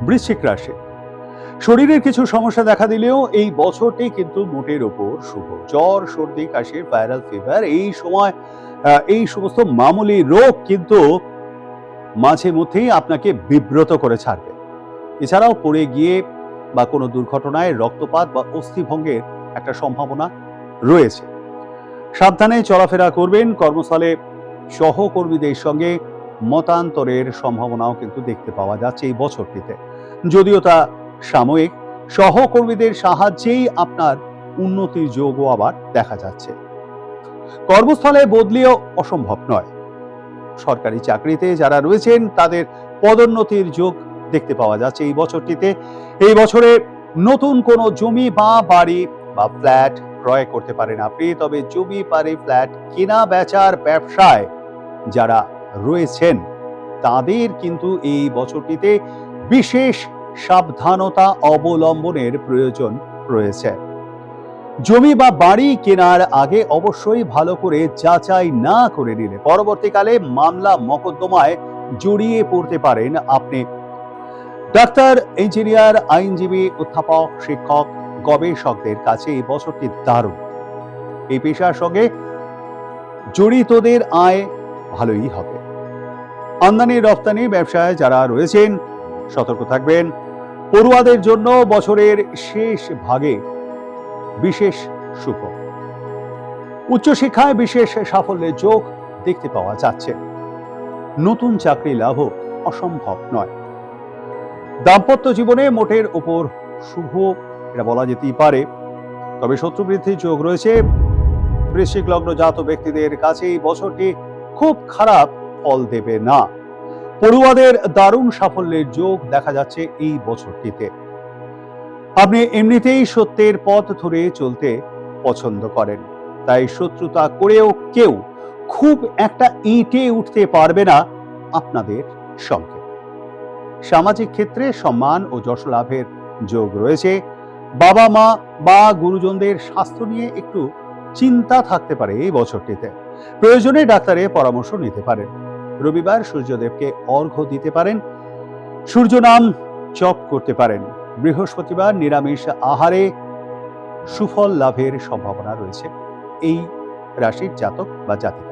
বৃশ্চিক রাশি, শরীরের কিছু সমস্যা দেখা দিলেও এই বছরটি কিন্তু মোটের ওপর শুভ। জ্বর, সর্দি, কাশি, ভাইরাল ফিভার এই সময় এই সমস্ত মামুলি রোগ কিন্তু মাঝে মধ্যেই আপনাকে বিব্রত করে ছাড়বে। এছাড়াও পড়ে গিয়ে বা কোনো দুর্ঘটনায় রক্তপাত বা অস্থিভঙ্গের একটা সম্ভাবনা রয়েছে। সাবধানে চলাফেরা করবেন। কর্মস্থলে সহকর্মীদের সঙ্গে মতান্তরের সম্ভাবনাও কিন্তু দেখতে পাওয়া যাচ্ছে এই বছরটিতে, যদিও তা সাময়িক। সহকর্মীদের সাহায্যেই আপনার উন্নতির যোগও আবার দেখা যাচ্ছে। কর্মস্থলে বদলিও অসম্ভব নয়। সরকারি চাকরিতে যারা রয়েছেন তাদের পদোন্নতির যোগ দেখতে পাওয়া যাচ্ছে এই বছরটিতে। এই বছরে নতুন কোনো জমি বা বাড়ি বা ফ্ল্যাট ক্রয় করতে পারেন আপনি। তবে জমি, বাড়ি, ফ্ল্যাট কেনা বেচার ব্যবসায় যারা রয়েছেন তাদের কিন্তু এই বছরটিতে বিশেষ সাবধানতা অবলম্বনের প্রয়োজন রয়েছে। জমি বা বাড়ি কেনার আগে অবশ্যই ভালো করে যাচাই না করে নিলে পরবর্তীকালে মামলা মকদ্দমায় জড়িয়ে পড়তে পারেন আপনি। ডাক্তার, ইঞ্জিনিয়ার, আইনজীবী, অধ্যাপক, শিক্ষক, গবেষকদের কাছে এই বছরটি দারুণ। এই পেশার সঙ্গে জড়িতদের আয় ভালোই হবে। আমদানি রপ্তানি ব্যবসায় যারা রয়েছেন সতর্ক থাকবেন। পড়ুয়াদের জন্য বছরের শেষ ভাগে বিশেষ শুভ। উচ্চশিক্ষায় বিশেষ সাফল্যের যোগ দেখতে পাওয়া যাচ্ছে। নতুন চাকরি লাভও অসম্ভব নয়। দাম্পত্য জীবনে মোটের উপর শুভ এটা বলা যেতেই পারে, তবে শত্রু বৃদ্ধির যোগ রয়েছে। বৃশ্চিক লগ্ন জাত ব্যক্তিদের কাছে এই বছরটি খুব খারাপ ফল দেবে না। পড়ুয়াদের দারুণ সাফল্যের যোগ দেখা যাচ্ছে এই বছরটিতে। আপনি এমনিতেই সত্যের পথ ধরে চলতে পছন্দ করেন, তাই শত্রুতা করেও কেউ খুব একটা ইঁটে উঠতে পারবে না আপনাদের সঙ্গে। সামাজিক ক্ষেত্রে সম্মান ও যশ লাভের যোগ রয়েছে। বাবা মা বা গুরুজনদের স্বাস্থ্য নিয়ে একটু চিন্তা থাকতে পারে এই বছরটিতে। প্রয়োজনে ডাক্তারের পরামর্শ নিতে পারেন। রবিবার সূর্যদেবকে অর্ঘ্য দিতে পারেন। সূর্য নাম জপ করতে পারেন। বৃহস্পতিবার নিরামিষ আহারে সুফল লাভের সম্ভাবনা রয়েছে এই রাশির জাতক বা জাতিকা।